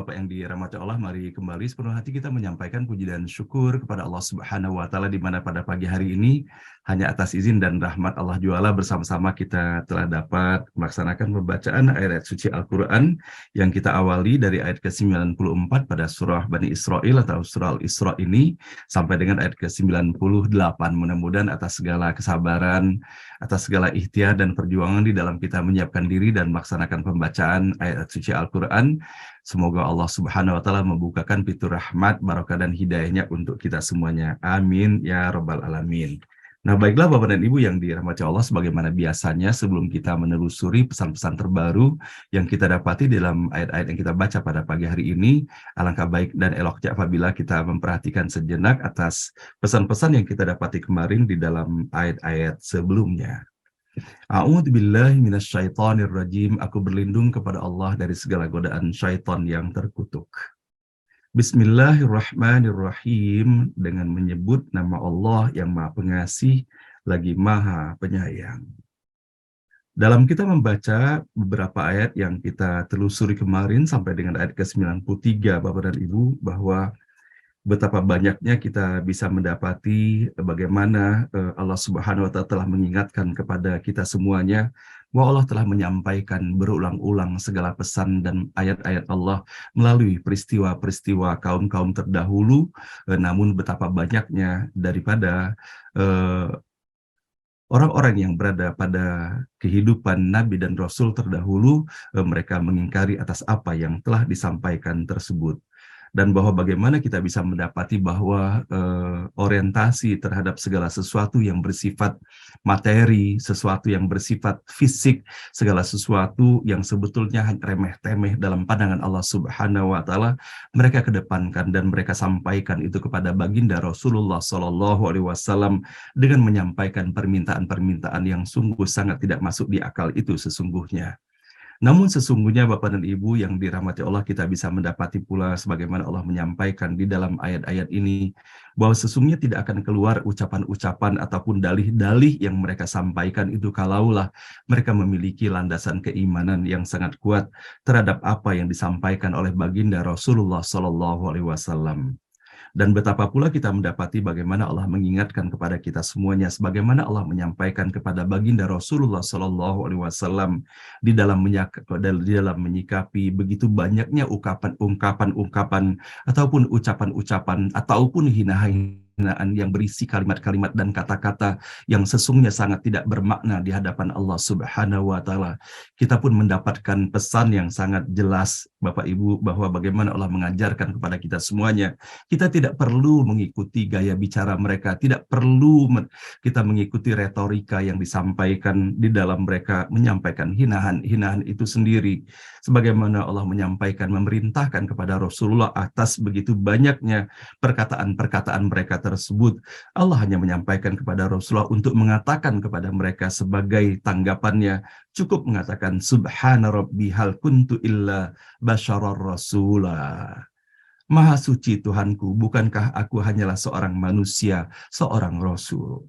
Bapak yang dirahmati Allah, mari kembali sepenuh hati kita menyampaikan puji dan syukur kepada Allah Subhanahu wa Ta'ala, di mana pada pagi hari ini hanya atas izin dan rahmat Allah Jualla bersama-sama kita telah dapat melaksanakan pembacaan ayat suci Al-Quran yang kita awali dari ayat ke-94 pada surah Bani Israel atau surah Al-Isra ini sampai dengan ayat ke-98. Mudah-mudahan atas segala kesabaran, atas segala ikhtiar dan perjuangan di dalam kita menyiapkan diri dan melaksanakan pembacaan ayat suci Al-Quran, semoga Allah Subhanahu wa Ta'ala membukakan pintu rahmat, barokah dan hidayahnya untuk kita semuanya. Amin ya rabbal alamin. Nah, baiklah Bapak dan Ibu yang dirahmati Allah, sebagaimana biasanya sebelum kita menelusuri pesan-pesan terbaru yang kita dapati dalam ayat-ayat yang kita baca pada pagi hari ini, alangkah baik dan eloknya apabila kita memperhatikan sejenak atas pesan-pesan yang kita dapati kemarin di dalam ayat-ayat sebelumnya. A'udzubillahi minasyaitonirrajim. Aku berlindung kepada Allah dari segala godaan syaitan yang terkutuk. Bismillahirrahmanirrahim, dengan menyebut nama Allah yang Maha Pengasih lagi Maha Penyayang. Dalam kita membaca beberapa ayat yang kita telusuri kemarin sampai dengan ayat ke-93, Bapak dan Ibu, bahwa betapa banyaknya kita bisa mendapati bagaimana Allah Subhanahu wa Ta'ala telah mengingatkan kepada kita semuanya bahwa Allah telah menyampaikan berulang-ulang segala pesan dan ayat-ayat Allah melalui peristiwa-peristiwa kaum-kaum terdahulu, namun betapa banyaknya daripada orang-orang yang berada pada kehidupan Nabi dan Rasul terdahulu, mereka mengingkari atas apa yang telah disampaikan tersebut. Dan bahwa bagaimana kita bisa mendapati bahwa orientasi terhadap segala sesuatu yang bersifat materi, sesuatu yang bersifat fisik, segala sesuatu yang sebetulnya remeh-temeh dalam pandangan Allah Subhanahu wa Ta'ala, mereka kedepankan dan mereka sampaikan itu kepada baginda Rasulullah SAW dengan menyampaikan permintaan-permintaan yang sungguh sangat tidak masuk di akal itu sesungguhnya. Namun sesungguhnya Bapak dan Ibu yang dirahmati Allah, kita bisa mendapati pula sebagaimana Allah menyampaikan di dalam ayat-ayat ini, bahwa sesungguhnya tidak akan keluar ucapan-ucapan ataupun dalih-dalih yang mereka sampaikan itu kalaulah mereka memiliki landasan keimanan yang sangat kuat terhadap apa yang disampaikan oleh baginda Rasulullah SAW. Dan betapa pula kita mendapati bagaimana Allah mengingatkan kepada kita semuanya, sebagaimana Allah menyampaikan kepada baginda Rasulullah SAW di dalam menyikapi begitu banyaknya ungkapan-ungkapan ataupun ucapan-ucapan ataupun hinaan yang berisi kalimat-kalimat dan kata-kata yang sesungguhnya sangat tidak bermakna di hadapan Allah Subhanahu wa Ta'ala. Kita pun mendapatkan pesan yang sangat jelas Bapak Ibu, bahwa bagaimana Allah mengajarkan kepada kita semuanya, kita tidak perlu mengikuti gaya bicara mereka, tidak perlu kita mengikuti retorika yang disampaikan di dalam mereka menyampaikan hinaan itu sendiri. Sebagaimana Allah menyampaikan, memerintahkan kepada Rasulullah atas begitu banyaknya perkataan-perkataan mereka tersebut, Allah hanya menyampaikan kepada Rasulullah untuk mengatakan kepada mereka sebagai tanggapannya, cukup mengatakan subhana rabbi hal kuntu illa basyarar rasula. Maha suci Tuhanku, bukankah aku hanyalah seorang manusia, seorang rasul.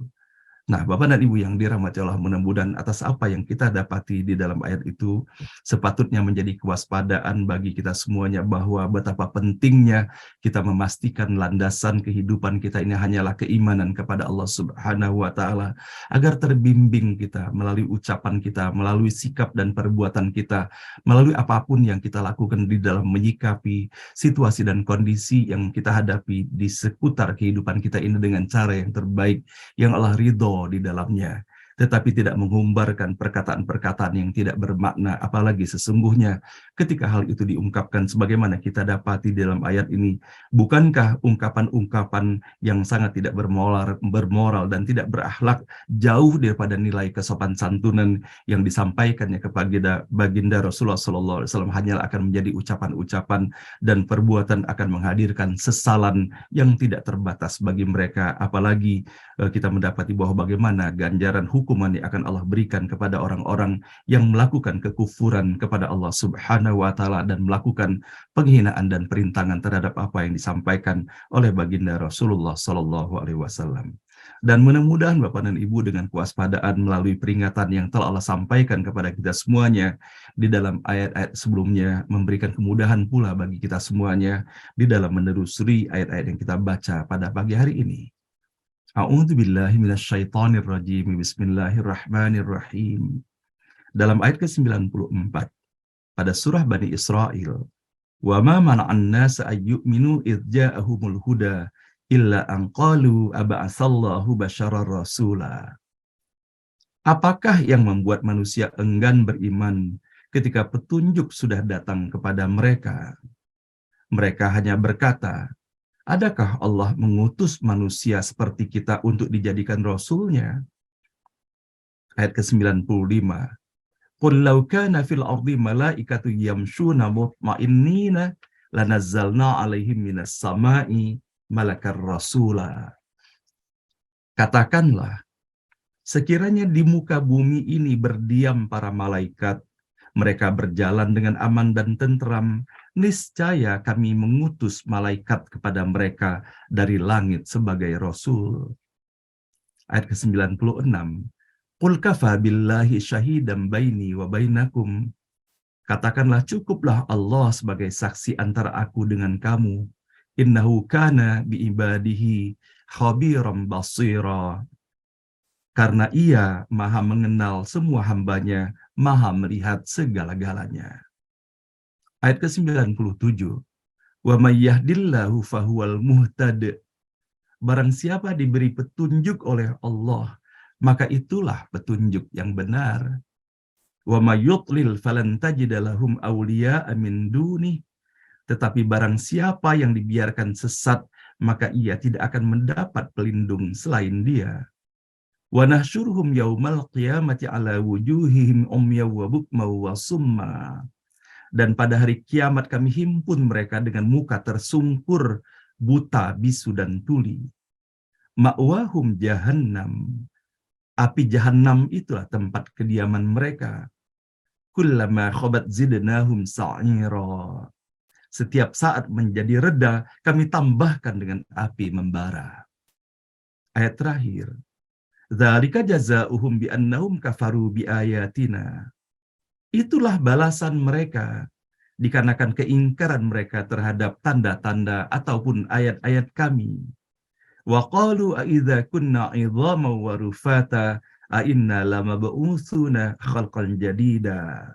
Nah, Bapak dan Ibu yang dirahmati Allah, mudah-mudahan atas apa yang kita dapati di dalam ayat itu sepatutnya menjadi kewaspadaan bagi kita semuanya, bahwa betapa pentingnya kita memastikan landasan kehidupan kita ini hanyalah keimanan kepada Allah Subhanahu wa Ta'ala, agar terbimbing kita melalui ucapan kita, melalui sikap dan perbuatan kita, melalui apapun yang kita lakukan di dalam menyikapi situasi dan kondisi yang kita hadapi di seputar kehidupan kita ini dengan cara yang terbaik, yang Allah ridho di dalamnya, tetapi tidak mengumbarkan perkataan-perkataan yang tidak bermakna, apalagi sesungguhnya ketika hal itu diungkapkan sebagaimana kita dapati dalam ayat ini. Bukankah ungkapan-ungkapan yang sangat tidak bermoral dan tidak berakhlak, jauh daripada nilai kesopan santunan yang disampaikannya kepada baginda Rasulullah SAW, hanyalah akan menjadi ucapan-ucapan dan perbuatan akan menghadirkan sesalan yang tidak terbatas bagi mereka, apalagi kita mendapati bahwa bagaimana ganjaran hukuman yang akan Allah berikan kepada orang-orang yang melakukan kekufuran kepada Allah Subhanahu wa Ta'ala dan melakukan penghinaan dan perintangan terhadap apa yang disampaikan oleh baginda Rasulullah SAW. Dan mudah-mudahan Bapak dan Ibu dengan kewaspadaan melalui peringatan yang telah Allah sampaikan kepada kita semuanya di dalam ayat-ayat sebelumnya, memberikan kemudahan pula bagi kita semuanya di dalam menelusuri ayat-ayat yang kita baca pada pagi hari ini. A'udzubillahi minasyaitonirrajim. Bismillahirrahmanirrahim. Dalam ayat ke-94 pada surah Bani Israel, wa ma mana'an nasa ayyuminu idh ja'ahumul huda illa an qalu aba'atsallahu basyarar rasula. Apakah yang membuat manusia enggan beriman ketika petunjuk sudah datang kepada mereka? Mereka hanya berkata, adakah Allah mengutus manusia seperti kita untuk dijadikan rasulnya? Ayat ke-95. Qul law kana fil ardi malaikatu yamshuna mutma'innina lanazzalna 'alaihim minas sama'i malakar rasula. Katakanlah, sekiranya di muka bumi ini berdiam para malaikat, mereka berjalan dengan aman dan tentram, niscaya kami mengutus malaikat kepada mereka dari langit sebagai rasul. Ayat ke-96. Qul kafa billahi syahidan baini wa bainakum. Katakanlah, cukuplah Allah sebagai saksi antara aku dengan kamu. Innahu kana biibadihi khabiran basira. Karena ia maha mengenal semua hambanya, maha melihat segala-galanya. Ayat ke-97. Wa may yahdillahu fahuwal muhtad. Barang siapa diberi petunjuk oleh Allah, maka itulah petunjuk yang benar. Wa may yudlil falan tajida lahum awliya'a min dunih. Tetapi barang siapa yang dibiarkan sesat, maka ia tidak akan mendapat pelindung selain dia. Wa nahsyuruhum yaumal qiyamati ala wujuhihim umya wa bukma wa summa. Dan pada hari kiamat kami himpun mereka dengan muka tersungkur, buta, bisu, dan tuli. Ma'wahum jahannam. Api jahannam itulah tempat kediaman mereka. Kullama khobat zidnahum sa'ira. Setiap saat menjadi reda, kami tambahkan dengan api membara. Ayat terakhir. Dzalika jazaa'uhum bi'annahum kafaru biayatina. Itulah balasan mereka dikarenakan keingkaran mereka terhadap tanda-tanda ataupun ayat-ayat kami. Wa qalu a idza kunna 'idhaman wa rufata a inna lamab'utsuna khalqan jadida.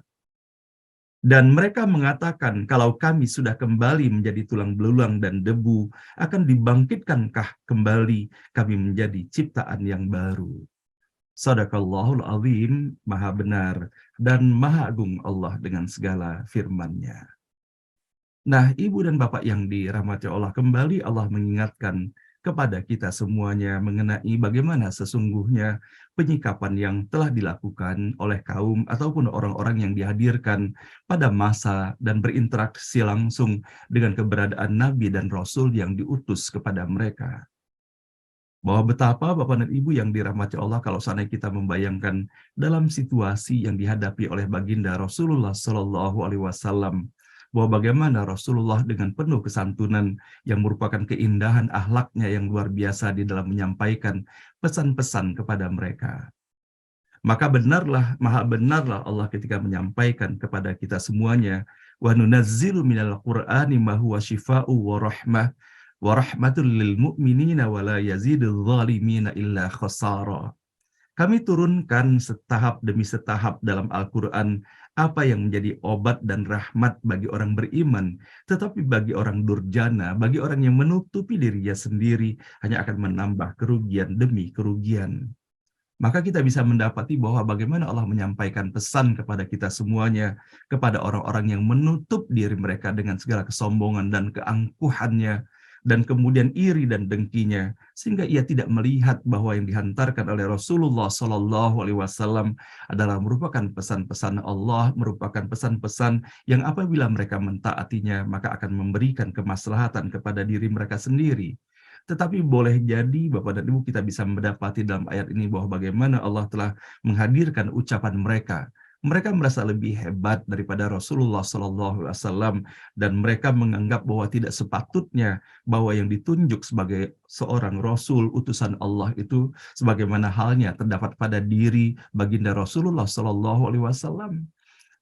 Dan mereka mengatakan, kalau kami sudah kembali menjadi tulang belulang dan debu, akan dibangkitkankah kembali kami menjadi ciptaan yang baru? Shadaqallahul azim, maha benar dan maha agung Allah dengan segala firman-Nya. Nah, Ibu dan Bapak yang dirahmati Allah, kembali Allah mengingatkan kepada kita semuanya mengenai bagaimana sesungguhnya penyikapan yang telah dilakukan oleh kaum ataupun orang-orang yang dihadirkan pada masa dan berinteraksi langsung dengan keberadaan Nabi dan Rasul yang diutus kepada mereka. Bahwa betapa Bapak dan Ibu yang dirahmati Allah kalau seandainya kita membayangkan dalam situasi yang dihadapi oleh baginda Rasulullah Shallallahu Alaihi Wasallam, bahwa bagaimana Rasulullah dengan penuh kesantunan yang merupakan keindahan akhlaknya yang luar biasa di dalam menyampaikan pesan-pesan kepada mereka. Maka maha benarlah Allah ketika menyampaikan kepada kita semuanya, wa nunazzilu minal qur'ani ma huwa syifa'u wa rahmah wa rahmatul lil mu'minina wa la yazidul zalimina illa khasara. Kami turunkan setahap demi setahap dalam Al-Quran apa yang menjadi obat dan rahmat bagi orang beriman, tetapi bagi orang durjana, bagi orang yang menutupi dirinya sendiri, hanya akan menambah kerugian demi kerugian. Maka kita bisa mendapati bahwa bagaimana Allah menyampaikan pesan kepada kita semuanya, kepada orang-orang yang menutup diri mereka dengan segala kesombongan dan keangkuhannya, dan kemudian iri dan dengkinya, sehingga ia tidak melihat bahwa yang dihantarkan oleh Rasulullah Shallallahu Alaihi Wasallam adalah merupakan pesan-pesan Allah, merupakan pesan-pesan yang apabila mereka mentaatinya maka akan memberikan kemaslahatan kepada diri mereka sendiri. Tetapi boleh jadi Bapak dan Ibu kita bisa mendapati dalam ayat ini bahwa bagaimana Allah telah menghadirkan ucapan mereka Mereka merasa lebih hebat daripada Rasulullah SAW dan mereka menganggap bahwa tidak sepatutnya bahwa yang ditunjuk sebagai seorang Rasul utusan Allah itu sebagaimana halnya terdapat pada diri baginda Rasulullah SAW.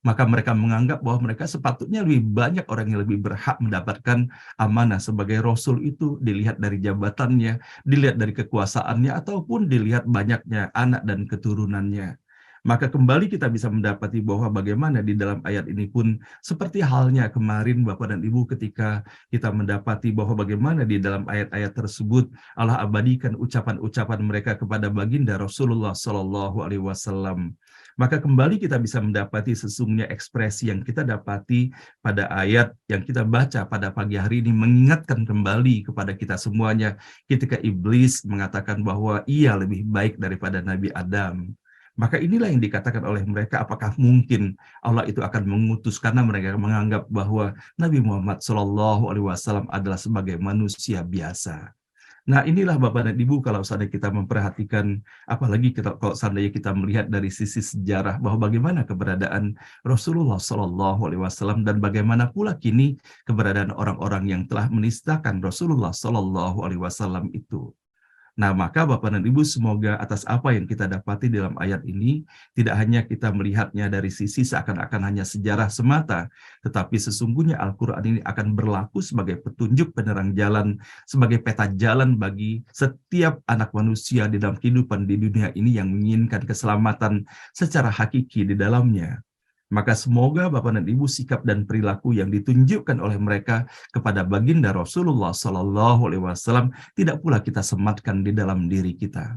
Maka mereka menganggap bahwa mereka sepatutnya lebih banyak orang yang lebih berhak mendapatkan amanah sebagai Rasul itu dilihat dari jabatannya, dilihat dari kekuasaannya, ataupun dilihat banyaknya anak dan keturunannya. Maka kembali kita bisa mendapati bahwa bagaimana di dalam ayat ini pun seperti halnya kemarin Bapak dan Ibu ketika kita mendapati bahwa bagaimana di dalam ayat-ayat tersebut Allah abadikan ucapan-ucapan mereka kepada baginda Rasulullah SAW. Maka kembali kita bisa mendapati sesungguhnya ekspresi yang kita dapati pada ayat yang kita baca pada pagi hari ini mengingatkan kembali kepada kita semuanya ketika iblis mengatakan bahwa ia lebih baik daripada Nabi Adam. Maka inilah yang dikatakan oleh mereka, apakah mungkin Allah itu akan mengutus karena mereka menganggap bahwa Nabi Muhammad SAW adalah sebagai manusia biasa. Nah, inilah Bapak dan Ibu kalau seandainya kita memperhatikan, apalagi kalau seandainya kita melihat dari sisi sejarah bahwa bagaimana keberadaan Rasulullah SAW dan bagaimana pula kini keberadaan orang-orang yang telah menistakan Rasulullah SAW itu. Nah, maka Bapak dan Ibu semoga atas apa yang kita dapati dalam ayat ini, tidak hanya kita melihatnya dari sisi seakan-akan hanya sejarah semata, tetapi sesungguhnya Al-Quran ini akan berlaku sebagai petunjuk penerang jalan, sebagai peta jalan bagi setiap anak manusia di dalam kehidupan di dunia ini yang menginginkan keselamatan secara hakiki di dalamnya. Maka semoga Bapak dan Ibu sikap dan perilaku yang ditunjukkan oleh mereka kepada baginda Rasulullah SAW tidak pula kita sematkan di dalam diri kita.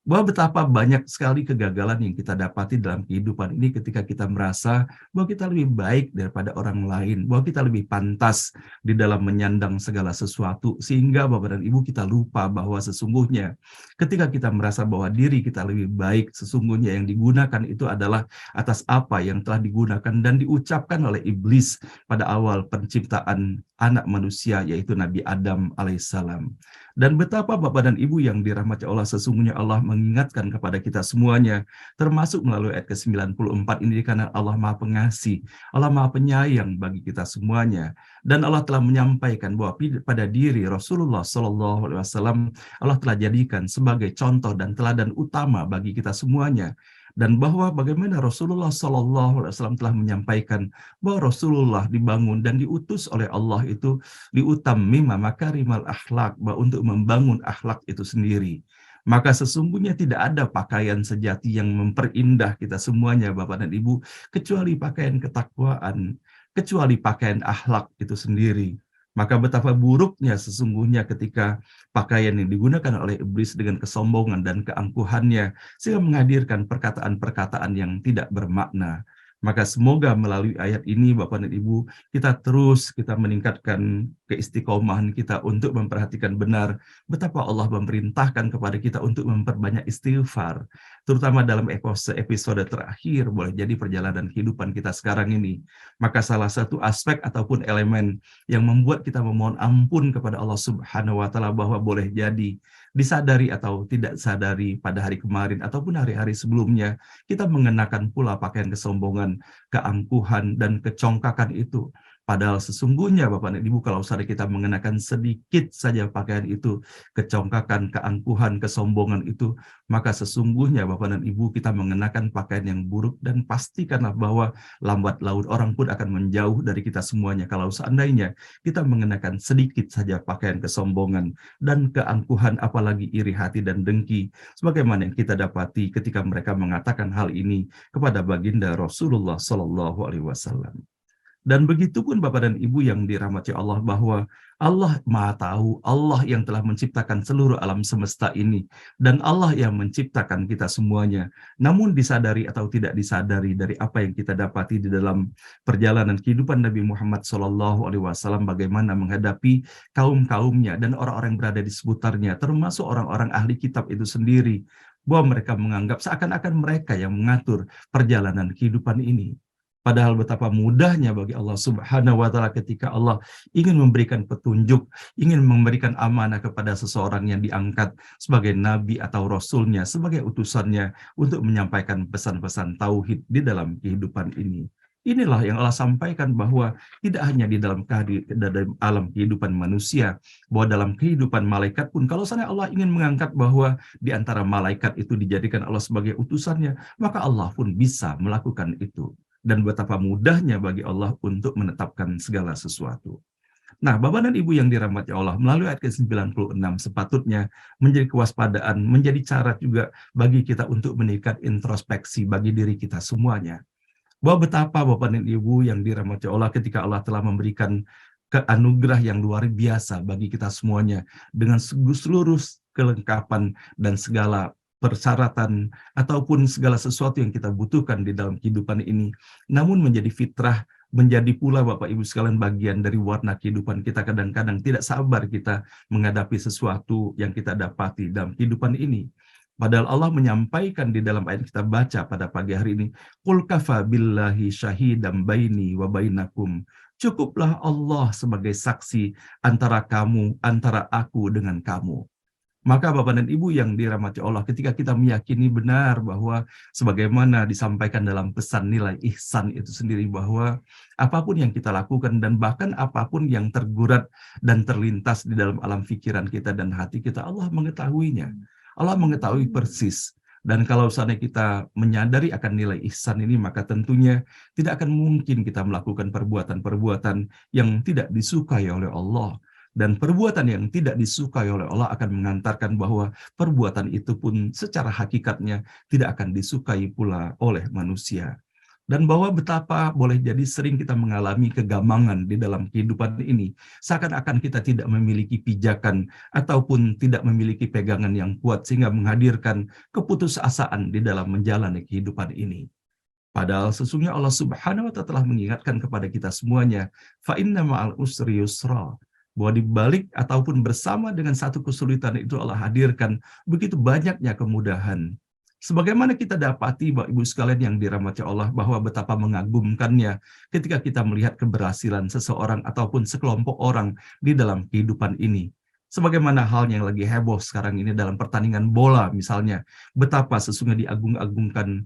Bahwa betapa banyak sekali kegagalan yang kita dapati dalam kehidupan ini ketika kita merasa bahwa kita lebih baik daripada orang lain, bahwa kita lebih pantas di dalam menyandang segala sesuatu, sehingga Bapak dan Ibu kita lupa bahwa sesungguhnya ketika kita merasa bahwa diri kita lebih baik, sesungguhnya yang digunakan itu adalah atas apa yang telah digunakan dan diucapkan oleh iblis pada awal penciptaan anak manusia, yaitu Nabi Adam alaihissalam. Dan betapa Bapak dan Ibu yang dirahmati Allah, sesungguhnya Allah mengingatkan kepada kita semuanya, termasuk melalui ayat ke-94 ini, karena Allah Maha Pengasih, Allah Maha Penyayang bagi kita semuanya. Dan Allah telah menyampaikan bahwa pada diri Rasulullah SAW, Allah telah jadikan sebagai contoh dan teladan utama bagi kita semuanya. Dan bahwa bagaimana Rasulullah SAW telah menyampaikan bahwa Rasulullah dibangun dan diutus oleh Allah itu liutammima makarimal akhlak, untuk membangun akhlak itu sendiri. Maka sesungguhnya tidak ada pakaian sejati yang memperindah kita semuanya Bapak dan Ibu kecuali pakaian ketakwaan, kecuali pakaian akhlak itu sendiri. Maka betapa buruknya sesungguhnya ketika pakaian yang digunakan oleh iblis dengan kesombongan dan keangkuhannya sehingga menghadirkan perkataan-perkataan yang tidak bermakna. Maka semoga melalui ayat ini Bapak dan Ibu kita meningkatkan keistiqomahan kita untuk memperhatikan benar betapa Allah memerintahkan kepada kita untuk memperbanyak istighfar, terutama dalam episode terakhir boleh jadi perjalanan kehidupan kita sekarang ini. Maka salah satu aspek ataupun elemen yang membuat kita memohon ampun kepada Allah Subhanahu wa taala bahwa boleh jadi disadari atau tidak sadari pada hari kemarin ataupun hari-hari sebelumnya kita mengenakan pula pakaian kesombongan, keangkuhan dan kecongkakan itu. Padahal sesungguhnya Bapak dan Ibu kalau saja kita mengenakan sedikit saja pakaian itu, kecongkakan, keangkuhan, kesombongan itu, maka sesungguhnya Bapak dan Ibu kita mengenakan pakaian yang buruk dan pastikanlah bahwa lambat laun orang pun akan menjauh dari kita semuanya kalau seandainya kita mengenakan sedikit saja pakaian kesombongan dan keangkuhan, apalagi iri hati dan dengki, sebagaimana yang kita dapati ketika mereka mengatakan hal ini kepada baginda Rasulullah SAW. Dan begitu pun Bapak dan Ibu yang dirahmati Allah, bahwa Allah Maha Tahu, Allah yang telah menciptakan seluruh alam semesta ini, dan Allah yang menciptakan kita semuanya. Namun disadari atau tidak disadari dari apa yang kita dapati di dalam perjalanan kehidupan Nabi Muhammad SAW, bagaimana menghadapi kaum-kaumnya dan orang-orang yang berada di seputarnya, termasuk orang-orang ahli kitab itu sendiri, bahwa mereka menganggap seakan-akan mereka yang mengatur perjalanan kehidupan ini. Padahal betapa mudahnya bagi Allah Subhanahu wa Ta'ala ketika Allah ingin memberikan petunjuk, ingin memberikan amanah kepada seseorang yang diangkat sebagai nabi atau rasulnya, sebagai utusannya untuk menyampaikan pesan-pesan tauhid di dalam kehidupan ini. Inilah yang Allah sampaikan bahwa tidak hanya di dalam alam kehidupan manusia, bahwa dalam kehidupan malaikat pun, kalau sana Allah ingin mengangkat bahwa di antara malaikat itu dijadikan Allah sebagai utusannya, maka Allah pun bisa melakukan itu. Dan betapa mudahnya bagi Allah untuk menetapkan segala sesuatu. Nah, Bapak dan Ibu yang dirahmati Allah, melalui ayat ke-96 sepatutnya menjadi kewaspadaan, menjadi cara juga bagi kita untuk meningkat introspeksi bagi diri kita semuanya. Bahwa betapa Bapak dan Ibu yang dirahmati Allah ketika Allah telah memberikan anugerah yang luar biasa bagi kita semuanya dengan seluruh kelengkapan dan segala persyaratan ataupun segala sesuatu yang kita butuhkan di dalam kehidupan ini. Namun menjadi fitrah, menjadi pula Bapak Ibu sekalian bagian dari warna kehidupan kita, kadang-kadang tidak sabar kita menghadapi sesuatu yang kita dapati dalam kehidupan ini. Padahal Allah menyampaikan di dalam ayat kita baca pada pagi hari ini, Qul kafa billahi syahidam baini wa bainakum. Cukuplah Allah sebagai saksi antara kamu, antara aku dengan kamu. Maka Bapak dan Ibu yang dirahmati Allah, ketika kita meyakini benar bahwa sebagaimana disampaikan dalam pesan nilai ihsan itu sendiri, bahwa apapun yang kita lakukan dan bahkan apapun yang tergurat dan terlintas di dalam alam pikiran kita dan hati kita, Allah mengetahuinya. Allah mengetahui persis. Dan kalau seandainya kita menyadari akan nilai ihsan ini, maka tentunya tidak akan mungkin kita melakukan perbuatan-perbuatan yang tidak disukai oleh Allah. Dan perbuatan yang tidak disukai oleh Allah akan mengantarkan bahwa perbuatan itu pun secara hakikatnya tidak akan disukai pula oleh manusia. Dan bahwa betapa boleh jadi sering kita mengalami kegamangan di dalam kehidupan ini, seakan-akan kita tidak memiliki pijakan ataupun tidak memiliki pegangan yang kuat sehingga menghadirkan keputusasaan di dalam menjalani kehidupan ini. Padahal sesungguhnya Allah Subhanahu wa Ta'ala telah mengingatkan kepada kita semuanya, fa inna ma'al usri yusra, bahwa di balik ataupun bersama dengan satu kesulitan itu Allah hadirkan begitu banyaknya kemudahan. Sebagaimana kita dapati Bapak Ibu sekalian yang dirahmati Allah, bahwa betapa mengagumkannya ketika kita melihat keberhasilan seseorang ataupun sekelompok orang di dalam kehidupan ini. Sebagaimana hal yang lagi heboh sekarang ini dalam pertandingan bola misalnya, betapa sesungguhnya diagung-agungkan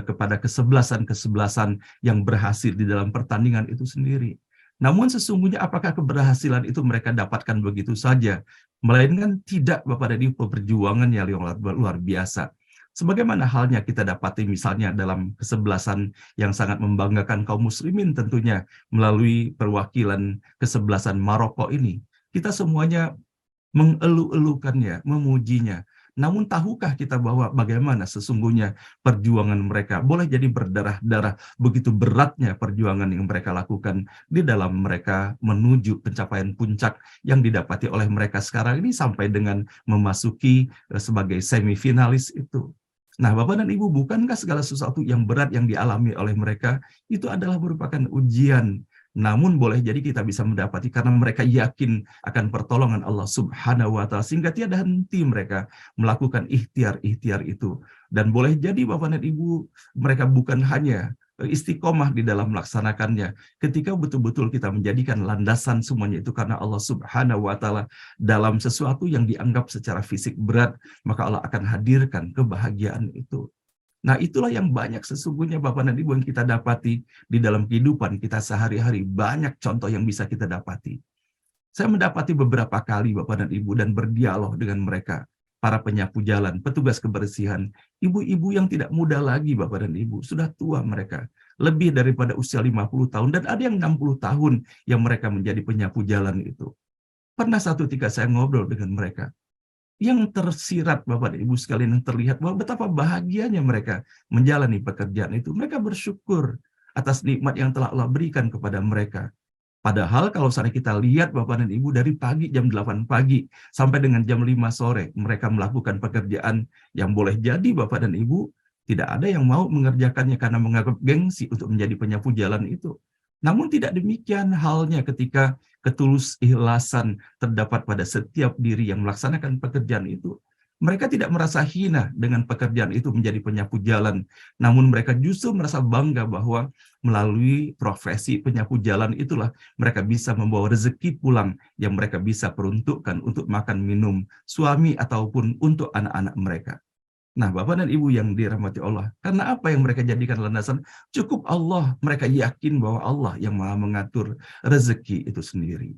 kepada kesebelasan-kesebelasan yang berhasil di dalam pertandingan itu sendiri. Namun sesungguhnya apakah keberhasilan itu mereka dapatkan begitu saja? Melainkan tidak, Bapak dan Ibu, perjuangannya yang luar biasa. Sebagaimana halnya kita dapati misalnya dalam kesebelasan yang sangat membanggakan kaum muslimin tentunya melalui perwakilan kesebelasan Maroko ini. Kita semuanya mengelu-elukannya, memujinya. Namun tahukah kita bahwa bagaimana sesungguhnya perjuangan mereka? Boleh jadi berdarah-darah, begitu beratnya perjuangan yang mereka lakukan di dalam mereka menuju pencapaian puncak yang didapati oleh mereka sekarang ini sampai dengan memasuki sebagai semifinalis itu. Nah, Bapak dan Ibu, bukankah segala sesuatu yang berat yang dialami oleh mereka itu adalah merupakan ujian? Namun boleh jadi kita bisa mendapati karena mereka yakin akan pertolongan Allah Subhanahu wa Ta'ala, sehingga tiada henti mereka melakukan ikhtiar-ikhtiar itu. Dan boleh jadi Bapak dan Ibu, mereka bukan hanya istiqomah di dalam melaksanakannya, ketika betul-betul kita menjadikan landasan semuanya itu karena Allah Subhanahu wa Ta'ala dalam sesuatu yang dianggap secara fisik berat, maka Allah akan hadirkan kebahagiaan itu. Nah, itulah yang banyak sesungguhnya Bapak dan Ibu yang kita dapati di dalam kehidupan kita sehari-hari. Banyak contoh yang bisa kita dapati. Saya mendapati beberapa kali Bapak dan Ibu dan berdialog dengan mereka, para penyapu jalan, petugas kebersihan, ibu-ibu yang tidak muda lagi Bapak dan Ibu, sudah tua mereka, lebih daripada usia 50 tahun, dan ada yang 60 tahun yang mereka menjadi penyapu jalan itu. Pernah satu ketika saya ngobrol dengan mereka, yang tersirat Bapak dan Ibu sekalian, yang terlihat bahwa betapa bahagianya mereka menjalani pekerjaan itu. Mereka bersyukur atas nikmat yang telah Allah berikan kepada mereka. Padahal kalau misalnya kita lihat Bapak dan Ibu, dari pagi jam 8 pagi sampai dengan jam 5 sore mereka melakukan pekerjaan yang boleh jadi Bapak dan Ibu tidak ada yang mau mengerjakannya karena menganggap gengsi untuk menjadi penyapu jalan itu. Namun tidak demikian halnya ketika ketulus ikhlasan terdapat pada setiap diri yang melaksanakan pekerjaan itu. Mereka tidak merasa hina dengan pekerjaan itu menjadi penyapu jalan, namun mereka justru merasa bangga bahwa melalui profesi penyapu jalan itulah mereka bisa membawa rezeki pulang yang mereka bisa peruntukkan untuk makan minum suami ataupun untuk anak-anak mereka. Nah, Bapak dan Ibu yang dirahmati Allah, karena apa yang mereka jadikan landasan? Cukup Allah, mereka yakin bahwa Allah yang Maha mengatur rezeki itu sendiri.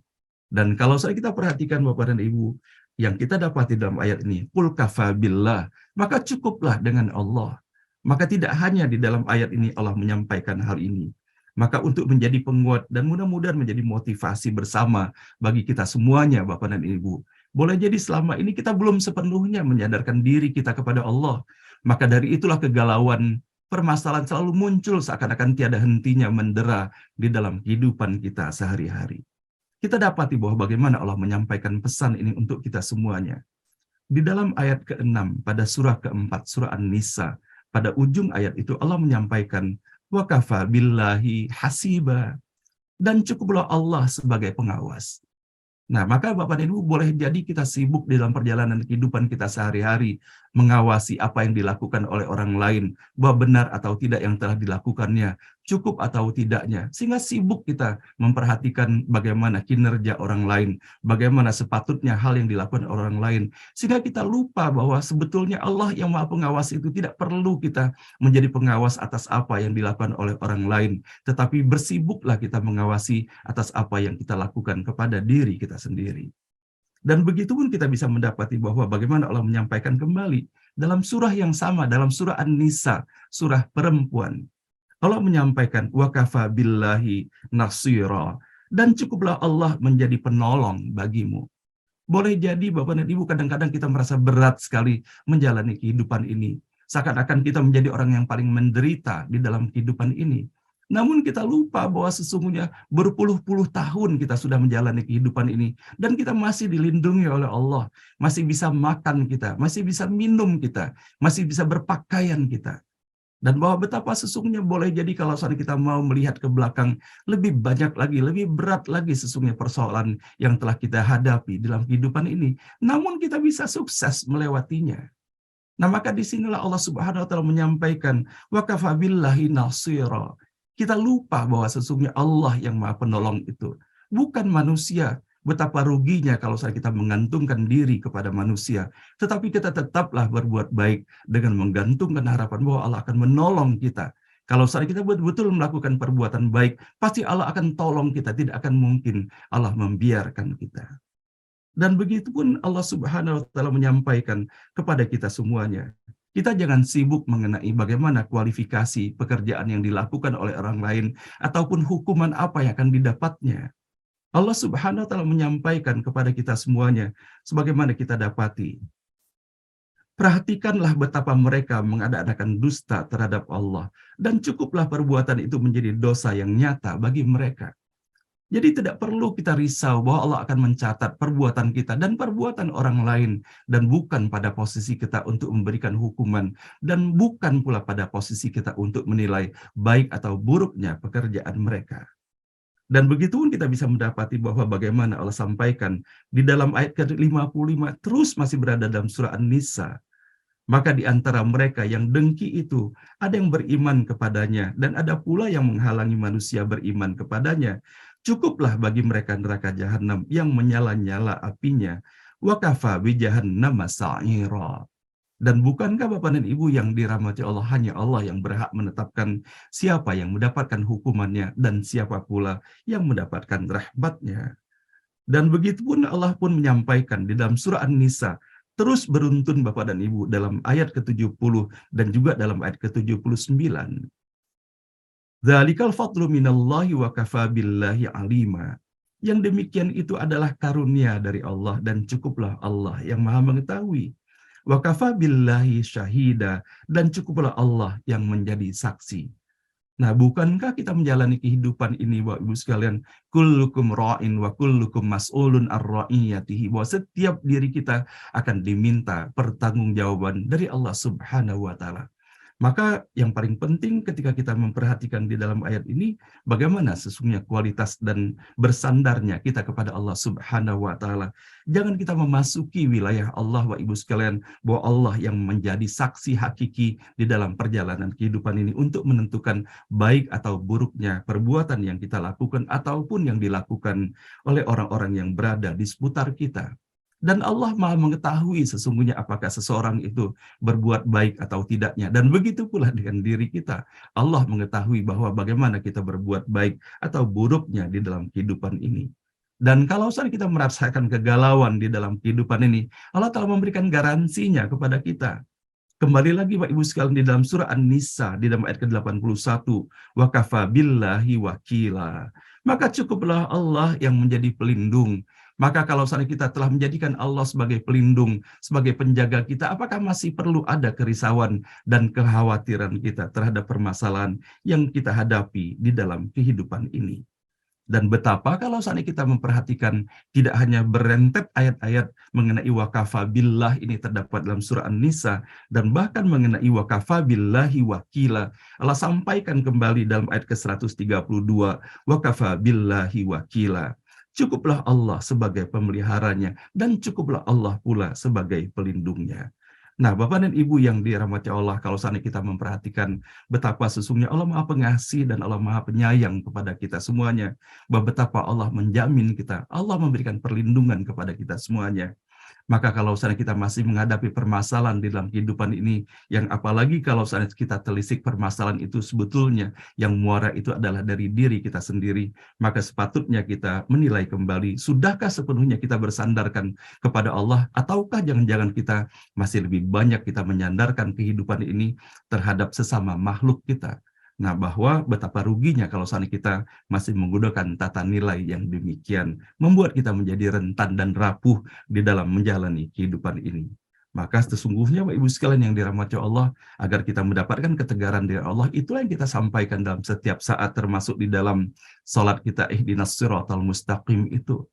Dan kalau saya kita perhatikan Bapak dan Ibu, yang kita dapati dalam ayat ini, qul kafa billah, maka cukuplah dengan Allah. Maka tidak hanya di dalam ayat ini Allah menyampaikan hal ini. Maka untuk menjadi penguat dan mudah-mudahan menjadi motivasi bersama bagi kita semuanya Bapak dan Ibu. Boleh jadi selama ini kita belum sepenuhnya menyadarkan diri kita kepada Allah. Maka dari itulah kegalauan permasalahan selalu muncul seakan-akan tiada hentinya mendera di dalam kehidupan kita sehari-hari. Kita dapati bahwa bagaimana Allah menyampaikan pesan ini untuk kita semuanya. Di dalam ayat ke-6 pada surah ke-4, surah An-Nisa, pada ujung ayat itu Allah menyampaikan, wa kafa billahi hasiba, dan cukuplah Allah sebagai pengawas. Nah, maka Bapak dan Ibu boleh jadi kita sibuk di dalam perjalanan kehidupan kita sehari-hari, mengawasi apa yang dilakukan oleh orang lain, bahwa benar atau tidak yang telah dilakukannya, cukup atau tidaknya, sehingga sibuk kita memperhatikan bagaimana kinerja orang lain, bagaimana sepatutnya hal yang dilakukan orang lain, sehingga kita lupa bahwa sebetulnya Allah yang Maha Pengawas itu tidak perlu kita menjadi pengawas atas apa yang dilakukan oleh orang lain, tetapi bersibuklah kita mengawasi atas apa yang kita lakukan kepada diri kita sendiri. Dan begitu pun kita bisa mendapati bahwa bagaimana Allah menyampaikan kembali dalam surah yang sama, dalam surah An-Nisa, surah perempuan. Allah menyampaikan, wa kafa billahi nasira, dan cukuplah Allah menjadi penolong bagimu. Boleh jadi Bapak dan Ibu kadang-kadang kita merasa berat sekali menjalani kehidupan ini. Seakan-akan kita menjadi orang yang paling menderita di dalam kehidupan ini. Namun kita lupa bahwa sesungguhnya berpuluh-puluh tahun kita sudah menjalani kehidupan ini. Dan kita masih dilindungi oleh Allah. Masih bisa makan kita, masih bisa minum kita, masih bisa berpakaian kita. Dan bahwa betapa sesungguhnya boleh jadi kalau saat kita mau melihat ke belakang, lebih banyak lagi, lebih berat lagi sesungguhnya persoalan yang telah kita hadapi dalam kehidupan ini. Namun kita bisa sukses melewatinya. Nah, maka disinilah Allah Subhanahu wa Ta'ala menyampaikan, wa kafa billahi nasira. Kita lupa bahwa sesungguhnya Allah yang Maha Penolong itu, bukan manusia. Betapa ruginya kalau kita menggantungkan diri kepada manusia, tetapi kita tetaplah berbuat baik dengan menggantungkan harapan bahwa Allah akan menolong kita. Kalau kita betul-betul melakukan perbuatan baik, pasti Allah akan tolong kita, tidak akan mungkin Allah membiarkan kita. Dan begitu pun Allah Subhanahu wa Ta'ala menyampaikan kepada kita semuanya. Kita jangan sibuk mengenai bagaimana kualifikasi pekerjaan yang dilakukan oleh orang lain ataupun hukuman apa yang akan didapatnya. Allah Subhanahu wa Ta'ala menyampaikan kepada kita semuanya sebagaimana kita dapati. Perhatikanlah betapa mereka mengada-adakan dusta terhadap Allah, dan cukuplah perbuatan itu menjadi dosa yang nyata bagi mereka. Jadi tidak perlu kita risau bahwa Allah akan mencatat perbuatan kita dan perbuatan orang lain, dan bukan pada posisi kita untuk memberikan hukuman, dan bukan pula pada posisi kita untuk menilai baik atau buruknya pekerjaan mereka. Dan begitu pun kita bisa mendapati bahwa bagaimana Allah sampaikan di dalam ayat ke-55 terus masih berada dalam surah An-Nisa. Maka di antara mereka yang dengki itu ada yang beriman kepadanya, dan ada pula yang menghalangi manusia beriman kepadanya. Cukuplah bagi mereka neraka jahanam yang menyala-nyala apinya. Wa kafa bi jahannam sa'ira. Dan bukankah Bapak dan Ibu yang dirahmati Allah, hanya Allah yang berhak menetapkan siapa yang mendapatkan hukumannya dan siapa pula yang mendapatkan rahmatnya. Dan begitu pun Allah pun menyampaikan di dalam surah An-Nisa, terus beruntun Bapak dan Ibu dalam ayat ke-70 dan juga dalam ayat ke-79. Dzalikal fadlu minallahi wa kafa billahi alima. Yang demikian itu adalah karunia dari Allah, dan cukuplah Allah yang Maha mengetahui. Wa kafa billahi syahida, dan cukuplah Allah yang menjadi saksi. Nah, bukankah kita menjalani kehidupan ini, Bapak Ibu sekalian, kullukum ra'in wa kullukum mas'ulun ar-ra'iyatihi, bahwa setiap diri kita akan diminta pertanggungjawaban dari Allah Subhanahu wa Ta'ala. Maka yang paling penting ketika kita memperhatikan di dalam ayat ini, bagaimana sesungguhnya kualitas dan bersandarnya kita kepada Allah Subhanahu wa Ta'ala. Jangan kita memasuki wilayah Allah, Bapak Ibu sekalian, bahwa Allah yang menjadi saksi hakiki di dalam perjalanan kehidupan ini untuk menentukan baik atau buruknya perbuatan yang kita lakukan ataupun yang dilakukan oleh orang-orang yang berada di seputar kita. Dan Allah Maha mengetahui sesungguhnya apakah seseorang itu berbuat baik atau tidaknya. Dan begitu pula dengan diri kita. Allah mengetahui bahwa bagaimana kita berbuat baik atau buruknya di dalam kehidupan ini. Dan kalau saat kita merasakan kegalauan di dalam kehidupan ini, Allah telah memberikan garansinya kepada kita. Kembali lagi Bapak Ibu sekalian di dalam surah An-Nisa di dalam ayat ke-81, wa kafa billahi wakila. Maka cukuplah Allah yang menjadi pelindung. Maka kalau saat kita telah menjadikan Allah sebagai pelindung, sebagai penjaga kita, apakah masih perlu ada kerisauan dan kekhawatiran kita terhadap permasalahan yang kita hadapi di dalam kehidupan ini? Dan betapa kalau saat ini kita memperhatikan tidak hanya berentet ayat-ayat mengenai wakafa billah ini terdapat dalam surah An-Nisa, dan bahkan mengenai wakafa billahi wakila. Allah sampaikan kembali dalam ayat ke-132, wakafa billahi wakila. Cukuplah Allah sebagai pemeliharanya, dan cukuplah Allah pula sebagai pelindungnya. Nah, Bapak dan Ibu yang dirahmati Allah, kalau saat ini kita memperhatikan betapa sesungguhnya Allah Maha Pengasih dan Allah Maha Penyayang kepada kita semuanya, bahwa betapa Allah menjamin kita, Allah memberikan perlindungan kepada kita semuanya. Maka kalau misalnya kita masih menghadapi permasalahan di dalam kehidupan ini, yang apalagi kalau misalnya kita telisik permasalahan itu sebetulnya yang muara itu adalah dari diri kita sendiri, maka sepatutnya kita menilai kembali, sudahkah sepenuhnya kita bersandarkan kepada Allah, ataukah jangan-jangan kita masih lebih banyak kita menyandarkan kehidupan ini terhadap sesama makhluk kita. Nah, bahwa betapa ruginya kalau saat kita masih menggunakan tata nilai yang demikian, membuat kita menjadi rentan dan rapuh di dalam menjalani kehidupan ini. Maka sesungguhnya Bapak Ibu sekalian yang dirahmati Allah, agar kita mendapatkan ketegaran dari Allah, itulah yang kita sampaikan dalam setiap saat, termasuk di dalam salat kita, ihdinas siratal mustaqim itu.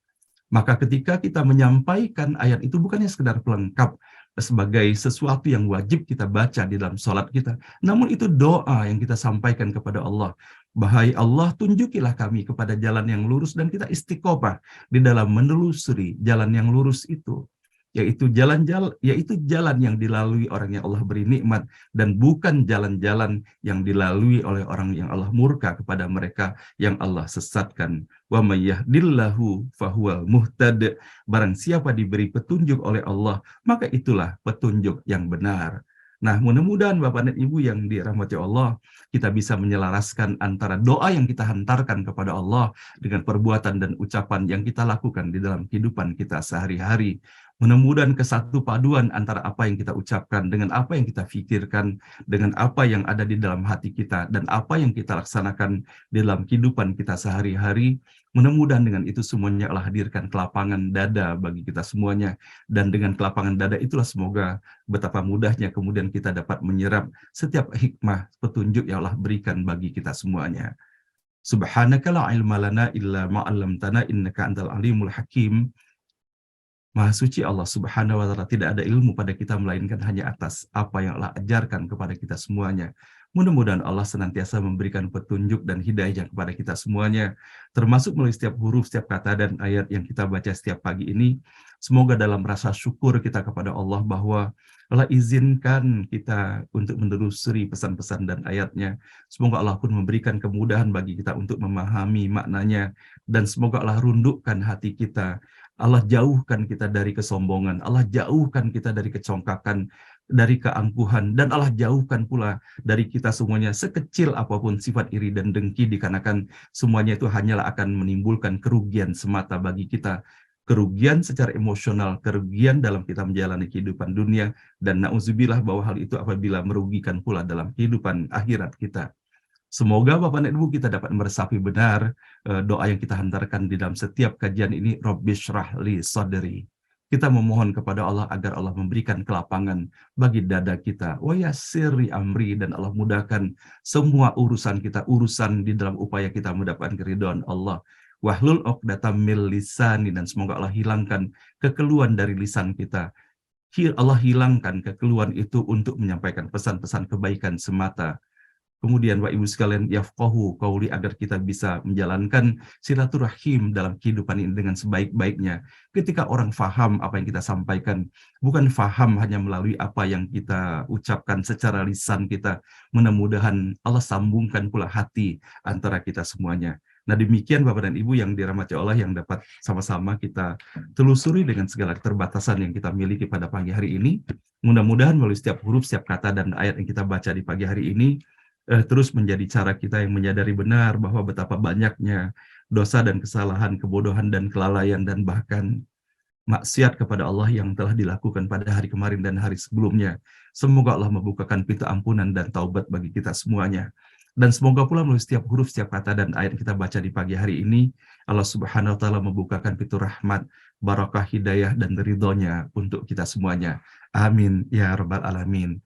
Maka ketika kita menyampaikan ayat itu bukannya sekedar pelengkap sebagai sesuatu yang wajib kita baca di dalam sholat kita, namun itu doa yang kita sampaikan kepada Allah. Bahai Allah, tunjukilah kami kepada jalan yang lurus, dan kita istiqomah di dalam menelusuri jalan yang lurus itu. Yaitu jalan yang dilalui orang yang Allah beri nikmat, dan bukan jalan-jalan yang dilalui oleh orang yang Allah murka kepada mereka yang Allah sesatkan. Wa may yahdillahu fahuwal muhtad. Barang siapa diberi petunjuk oleh Allah, maka itulah petunjuk yang benar. Nah, mudah-mudahan Bapak dan Ibu yang dirahmati Allah, kita bisa menyelaraskan antara doa yang kita hantarkan kepada Allah dengan perbuatan dan ucapan yang kita lakukan di dalam kehidupan kita sehari-hari. Mudah-mudahan kesatu paduan antara apa yang kita ucapkan dengan apa yang kita pikirkan, dengan apa yang ada di dalam hati kita, dan apa yang kita laksanakan di dalam kehidupan kita sehari-hari. Mudah-mudahan dengan itu semuanya Allah hadirkan kelapangan dada bagi kita semuanya. Dan dengan kelapangan dada itulah semoga betapa mudahnya kemudian kita dapat menyerap setiap hikmah petunjuk yang Allah berikan bagi kita semuanya. Subhanaka la ilma lana illa ma 'allamtana innaka antal alimul hakim. Maha suci Allah Subhanahu wa Ta'ala, tidak ada ilmu pada kita melainkan hanya atas apa yang Allah ajarkan kepada kita semuanya. Mudah-mudahan Allah senantiasa memberikan petunjuk dan hidayah kepada kita semuanya, termasuk melalui setiap huruf, setiap kata dan ayat yang kita baca setiap pagi ini. Semoga dalam rasa syukur kita kepada Allah bahwa Allah izinkan kita untuk menelusuri pesan-pesan dan ayatnya. Semoga Allah pun memberikan kemudahan bagi kita untuk memahami maknanya, dan semoga Allah rundukkan hati kita. Allah jauhkan kita dari kesombongan, Allah jauhkan kita dari kecongkakan, dari keangkuhan, dan Allah jauhkan pula dari kita semuanya sekecil apapun sifat iri dan dengki, dikarenakan semuanya itu hanyalah akan menimbulkan kerugian semata bagi kita. Kerugian secara emosional, kerugian dalam kita menjalani kehidupan dunia, dan na'udzubillah bahwa hal itu apabila merugikan pula dalam kehidupan akhirat kita. Semoga Bapak dan Ibu kita dapat meresapi benar doa yang kita hantarkan di dalam setiap kajian ini. Rabbi syrah li sadri. Kita memohon kepada Allah agar Allah memberikan kelapangan bagi dada kita. Wa yassirli amri, dan Allah mudahkan semua urusan kita, urusan di dalam upaya kita mendapatkan keridhaan Allah. Wahlul uqdatam min lisani, dan semoga Allah hilangkan kekeluhan dari lisan kita. Allah hilangkan kekeluhan itu untuk menyampaikan pesan-pesan kebaikan semata. Kemudian Bapak Ibu sekalian, yafqahu qauli, agar kita bisa menjalankan silaturahim dalam kehidupan ini dengan sebaik-baiknya. Ketika orang faham apa yang kita sampaikan, bukan faham hanya melalui apa yang kita ucapkan secara lisan kita, mudah-mudahan Allah sambungkan pula hati antara kita semuanya. Nah demikian Bapak dan Ibu yang dirahmati Allah, yang dapat sama-sama kita telusuri dengan segala keterbatasan yang kita miliki pada pagi hari ini. Mudah-mudahan melalui setiap huruf, setiap kata dan ayat yang kita baca di pagi hari ini, terus menjadi cara kita yang menyadari benar bahwa betapa banyaknya dosa dan kesalahan, kebodohan dan kelalaian, dan bahkan maksiat kepada Allah yang telah dilakukan pada hari kemarin dan hari sebelumnya. Semoga Allah membukakan pintu ampunan dan taubat bagi kita semuanya. Dan semoga pula melalui setiap huruf, setiap kata dan ayat yang kita baca di pagi hari ini, Allah Subhanahu wa Ta'ala membukakan pintu rahmat, barakah, hidayah, dan ridhonya untuk kita semuanya. Amin ya Rabbal Alamin.